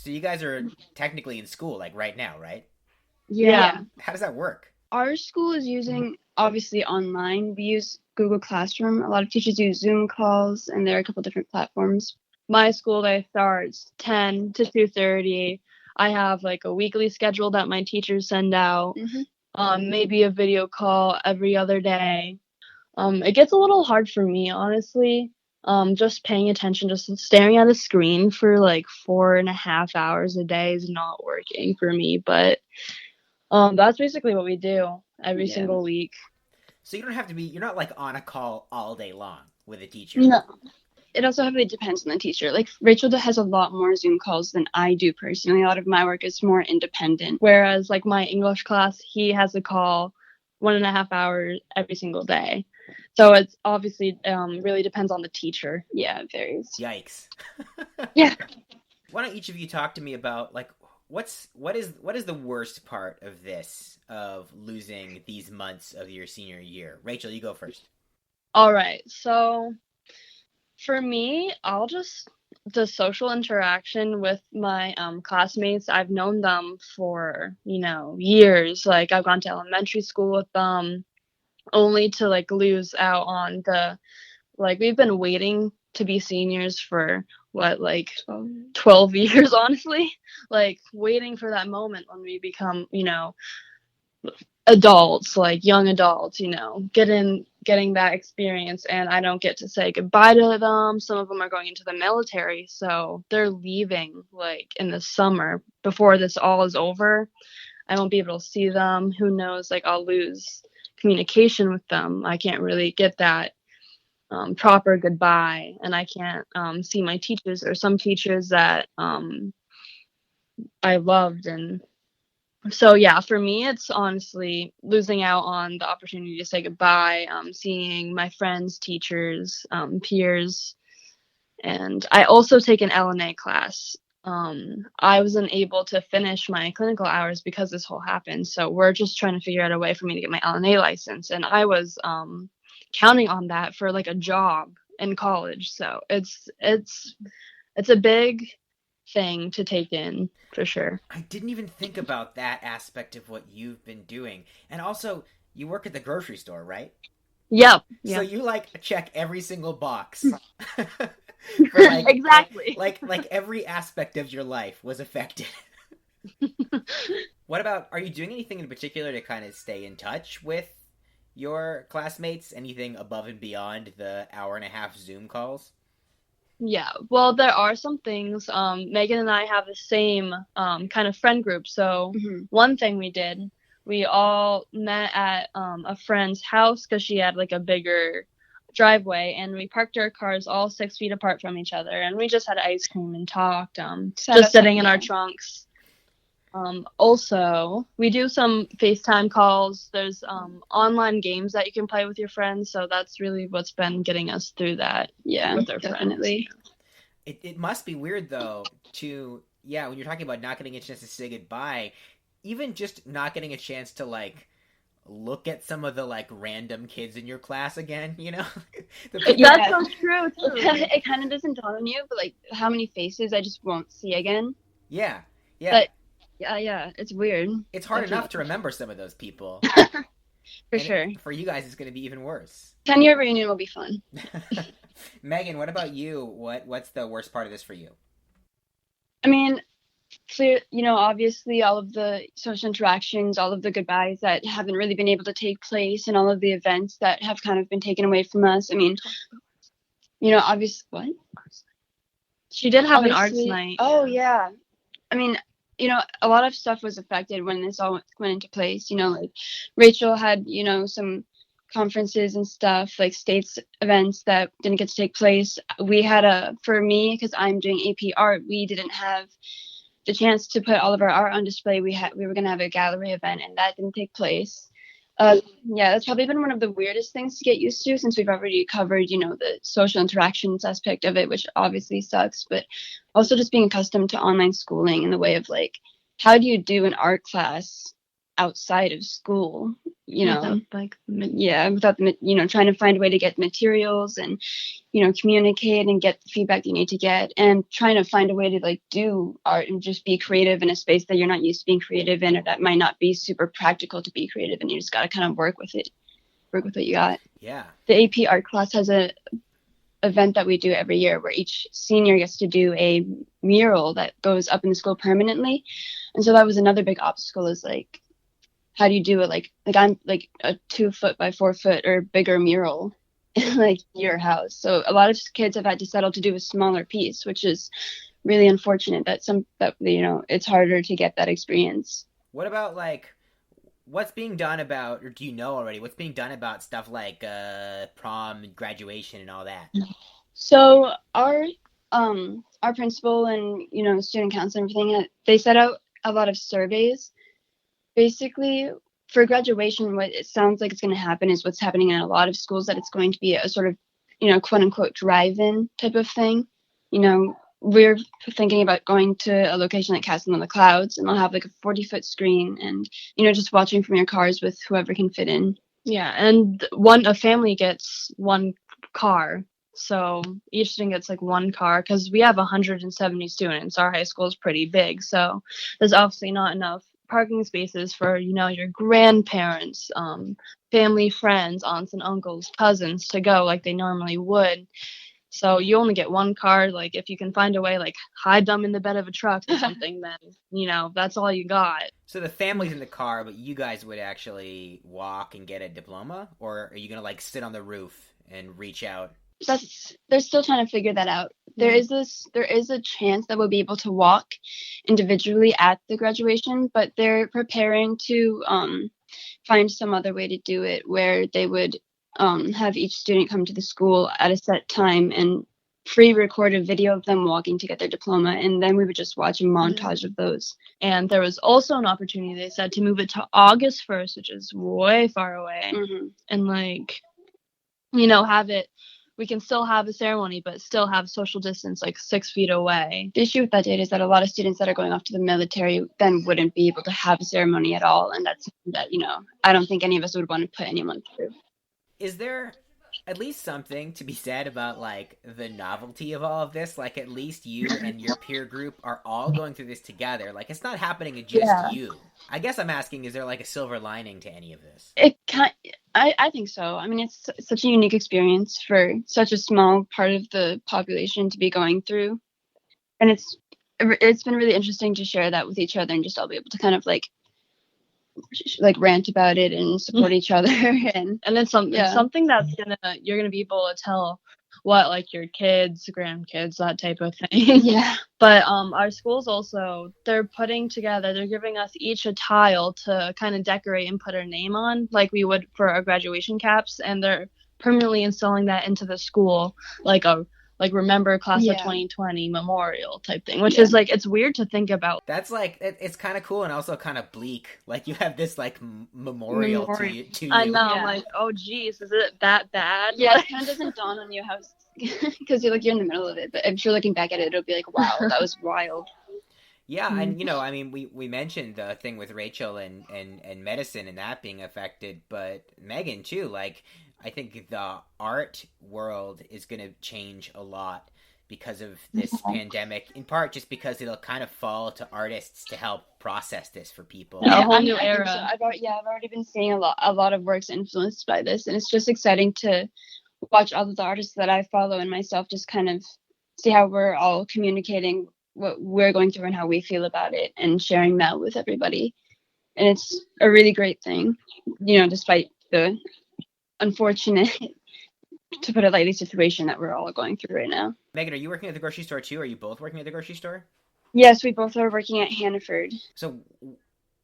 So you guys are technically in school, like right now, right? Yeah. How does that work? Our school is using obviously online. We use Google Classroom. A lot of teachers use Zoom calls, and there are a couple different platforms. My school day starts 10 to 2:30. I have like a weekly schedule that my teachers send out. Maybe a video call every other day. It gets a little hard for me, honestly. Just paying attention, just staring at a screen for like 4.5 hours a day is not working for me. But that's basically what we do every single week. So you don't have to be, you're not like on a call all day long with a teacher. No, it also heavily depends on the teacher. Like Rachel has a lot more Zoom calls than I do personally. A lot of my work is more independent. Whereas like my English class, he has a call 1.5 hours every single day. So it's obviously really depends on the teacher. Yeah, it varies. Yikes. Yeah. Why don't each of you talk to me about like what is the worst part of this of losing these months of your senior year? Rachel, you go first. All right. So for me, the social interaction with my classmates. I've known them for years. Like I've gone to elementary school with them, only to like lose out on the like we've been waiting to be seniors for what like 12 years honestly, like waiting for that moment when we become adults, like young adults, getting that experience, and I don't get to say goodbye to them. Some of them are going into the military, so they're leaving like in the summer before this all is over. I won't be able to see them. Who knows, like I'll lose communication with them. I can't really get that proper goodbye, and I can't see my teachers or some teachers that I loved. And so yeah, for me it's honestly losing out on the opportunity to say goodbye, seeing my friends, teachers, peers. And I also take an LNA class. I wasn't able to finish my clinical hours because this whole happened, so we're just trying to figure out a way for me to get my LNA license, and I was counting on that for like a job in college. So it's a big thing to take in for sure. I didn't even think about that aspect of what you've been doing. And also, you work at the grocery store, right? Yep. So Yeah. you like check every single box for like Exactly. every aspect of your life was affected. What about, are you doing anything in particular to kind of stay in touch with your classmates? Anything above and beyond the hour and a half Zoom calls? Yeah, well, there are some things. Megan and I have the same kind of friend group. So one thing we did, we all met at a friend's house because she had like a bigger driveway, and we parked our cars all 6 feet apart from each other, and we just had ice cream and talked, just sitting in our trunks. Also, we do some FaceTime calls. There's online games that you can play with your friends, so that's really what's been getting us through that. Yeah, with our definitely. Friends. It must be weird though to, yeah, when you're talking about not getting a chance to say goodbye, even just not getting a chance to like look at some of the like random kids in your class again, you know? That's so true too. It kind of doesn't dawn on you, but like how many faces I just won't see again. Yeah, yeah. But yeah, it's weird. It's hard enough to remember some of those people. For sure. For you guys, it's going to be even worse. 10-year reunion will be fun. Megan, what about you? What's the worst part of this for you? I mean, obviously all of the social interactions, all of the goodbyes that haven't really been able to take place, and all of the events that have kind of been taken away from us. I mean, obviously, what? She did have an arts night. Oh, yeah. I mean, a lot of stuff was affected when this all went into place. Like Rachel had, some conferences and stuff, like states events that didn't get to take place. We had for me, because I'm doing AP art, we didn't have the chance to put all of our art on display. We were going to have a gallery event, and that didn't take place. Yeah, that's probably been one of the weirdest things to get used to, since we've already covered, the social interactions aspect of it, which obviously sucks, but also just being accustomed to online schooling in the way of like, how do you do an art class outside of school, without trying to find a way to get materials and communicate and get the feedback you need to get, and trying to find a way to like do art and just be creative in a space that you're not used to being creative in, or that might not be super practical to be creative, and you just got to kind of work with what you got. Yeah. The AP art class has a event that we do every year where each senior gets to do a mural that goes up in the school permanently. And so that was another big obstacle, is like, how do you do it? Like I'm like a 2 foot by 4 foot or bigger mural in like your house. So a lot of kids have had to settle to do a smaller piece, which is really unfortunate that it's harder to get that experience. What about like what's being done about, or do you know already, what's being done about stuff like prom and graduation and all that? So our principal and student council and everything, they set out a lot of surveys. Basically, for graduation, what it sounds like it's going to happen is what's happening in a lot of schools, that it's going to be a sort of quote unquote drive-in type of thing. We're thinking about going to a location like Castle in the Clouds, and they'll have like a 40-foot screen, and just watching from your cars with whoever can fit in. Yeah, and a family gets one car, so each student gets like one car, because we have 170 students. Our high school is pretty big, so there's obviously not enough parking spaces for your grandparents, family, friends, aunts and uncles, cousins to go like they normally would. So you only get one car. Like if you can find a way, like hide them in the bed of a truck or something, then that's all you got. So the family's in the car, but you guys would actually walk and get a diploma, or are you gonna like sit on the roof and reach out? They're still trying to figure that out. There is a chance that we'll be able to walk individually at the graduation, but they're preparing to find some other way to do it, where they would have each student come to the school at a set time and pre-record a video of them walking to get their diploma, and then we would just watch a montage of those. And there was also an opportunity, they said, to move it to August 1st, which is way far away, and have it. We can still have a ceremony, but still have social distance, like 6 feet away. The issue with that date is that a lot of students that are going off to the military then wouldn't be able to have a ceremony at all, and that's that I don't think any of us would want to put anyone through. Is there at least something to be said about like the novelty of all of this? Like at least you and your peer group are all going through this together. Like it's not happening to just you. I guess I'm asking, is there like a silver lining to any of this? I think so. I mean, it's such a unique experience for such a small part of the population to be going through, and it's been really interesting to share that with each other and just all be able to kind of like rant about it and support each other, and then something that's you're gonna be able to tell what like your kids, grandkids, that type of thing. Yeah. But our schools also, they're giving us each a tile to kind of decorate and put our name on, like we would for our graduation caps, and they're permanently installing that into the school, like remember class of 2020 memorial type thing, which is like, it's weird to think about. That's like, it's kind of cool and also kind of bleak. Like you have this like memorial to you. I know. I'm like, oh geez, is it that bad? Yeah, it kind of doesn't dawn on you how, because you're in the middle of it, but if you're looking back at it, it'll be like, wow, that was wild. Yeah, and I mean, we mentioned the thing with Rachel and medicine and that being affected, but Meghan too. Like, I think the art world is going to change a lot because of this pandemic, in part just because it'll kind of fall to artists to help process this for people. A whole new era. So I've already been seeing a lot of works influenced by this, and it's just exciting to watch all of the artists that I follow and myself just kind of see how we're all communicating what we're going through and how we feel about it, and sharing that with everybody. And it's a really great thing, despite the unfortunate, to put it lightly, situation that we're all going through right now. Meghan, are you working at the grocery store too? Are you both working at the grocery store? Yes, we both are working at Hannaford. So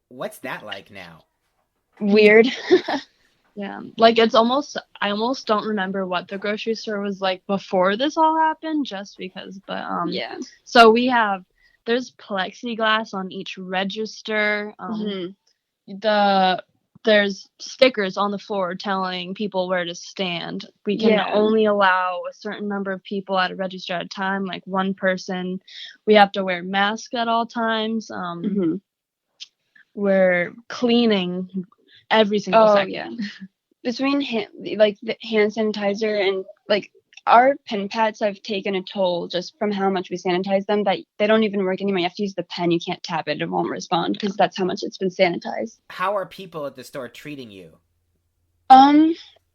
what's that like now? Weird. Yeah, like I almost don't remember what the grocery store was like before this all happened, just because, but yeah. So there's plexiglass on each register. There's stickers on the floor telling people where to stand. We can only allow a certain number of people at a register at a time, like one person. We have to wear masks at all times. we're cleaning every single Oh second. yeah. Between the hand sanitizer and like our pen pads have taken a toll just from how much we sanitize them, that they don't even work anymore. You have to use the pen. You can't tap it. It won't respond because that's how much it's been sanitized. How are people at the store treating you?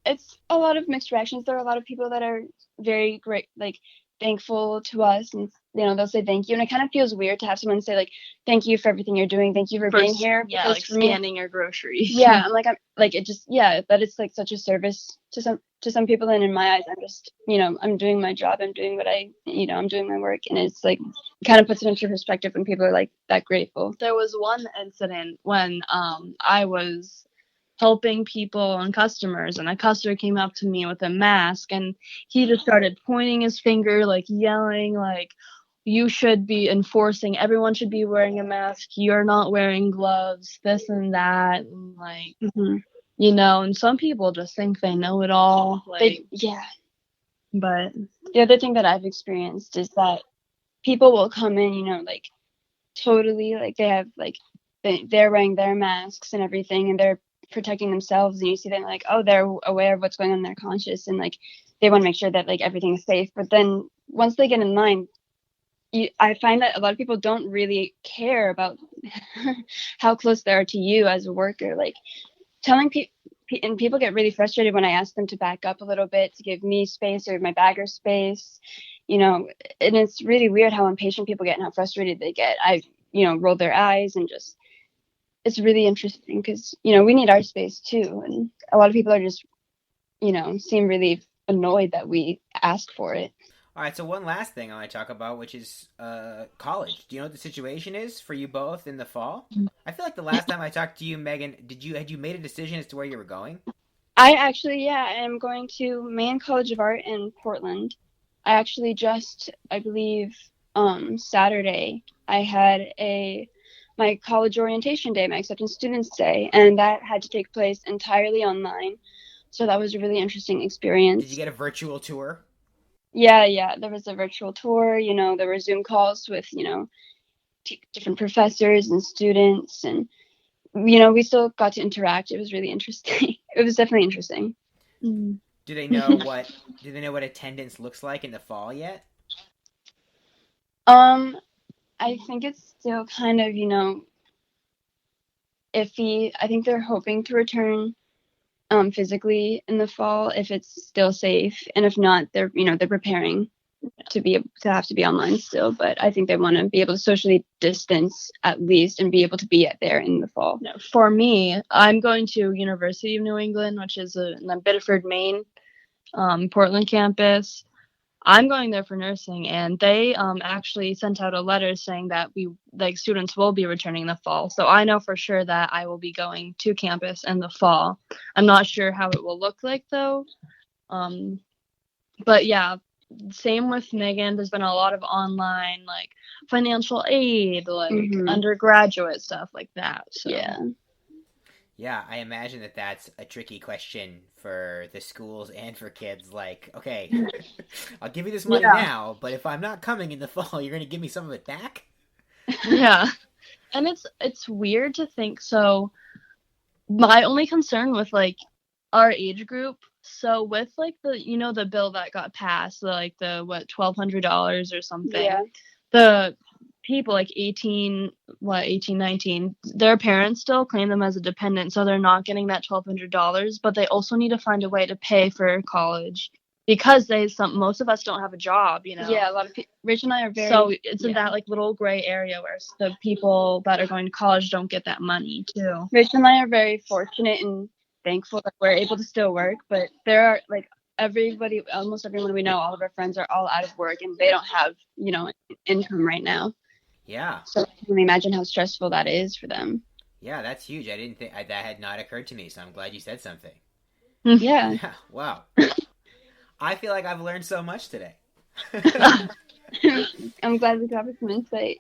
It's a lot of mixed reactions. There are a lot of people that are very great, like thankful to us, and they'll say thank you. And it kind of feels weird to have someone say like, "Thank you for everything you're doing. Thank you for being here." Yeah, because like for me, scanning your groceries. yeah, I'm like it just that it's like such a service to some people, and in my eyes, I'm just I'm doing my job. I'm doing what I'm doing my work, and it's like kind of puts it into perspective when people are like that grateful. There was one incident when I was helping people and customers, and a customer came up to me with a mask, and he just started pointing his finger, like yelling, like, you should be enforcing, everyone should be wearing a mask, you're not wearing gloves, this and that, and like, and some people just think they know it all, like, but the other thing that I've experienced is that people will come in, like totally like they have like they're wearing their masks and everything, and they're protecting themselves, and you see them like, oh, they're aware of what's going on, they're conscious, and like they want to make sure that like everything is safe. But then once they get in line, I find that a lot of people don't really care about how close they are to you as a worker. Like telling people, and people get really frustrated when I ask them to back up a little bit to give me space or my bagger space, and it's really weird how impatient people get and how frustrated they get. I roll their eyes, and just it's really interesting because we need our space too, and a lot of people are just seem really annoyed that we ask for it. All right, so one last thing I want to talk about, which is college. Do you know what the situation is for you both in the fall? I feel like the last time I talked to you, Megan, had you made a decision as to where you were going? I actually, I am going to Maine College of Art in Portland. I actually I believe, Saturday, I had my college orientation day, my acceptance students day, and that had to take place entirely online. So that was a really interesting experience. Did you get a virtual tour? Yeah, there was a virtual tour, there were Zoom calls with, different professors and students, and, we still got to interact. It was really interesting. It was definitely interesting. Do they know what attendance looks like in the fall yet? I think it's still kind of, iffy. I think they're hoping to return physically in the fall if it's still safe, and if not, they're preparing to have to be online still. But I think they want to be able to socially distance at least and be able to be there in the fall. No, for me, I'm going to University of New England, which is in the Biddeford, Maine, Portland campus. I'm going there for nursing, and they actually sent out a letter saying that students will be returning in the fall. So I know for sure that I will be going to campus in the fall. I'm not sure how it will look like though. But yeah, same with Megan. There's been a lot of online like financial aid, like undergraduate stuff like that. So. Yeah, I imagine that that's a tricky question for the schools and for kids. Like, okay, I'll give you this money now, but if I'm not coming in the fall, you're going to give me some of it back? Yeah. And it's weird to think. So my only concern with like our age group, so with like the bill that got passed, like the $1,200 or something, the people like 18, 19, their parents still claim them as a dependent, so they're not getting that $1,200, but they also need to find a way to pay for college because most of us don't have a job, Yeah, a lot of people. Rachel and I are very. So it's in that like little gray area where the people that are going to college don't get that money too. Rachel and I are very fortunate and thankful that we're able to still work, but there are like almost everyone we know, all of our friends are all out of work and they don't have income right now. Yeah. So I can imagine how stressful that is for them. Yeah, that's huge. I didn't think that had not occurred to me, so I'm glad you said something. Yeah. Wow. I feel like I've learned so much today. I'm glad we got some insight.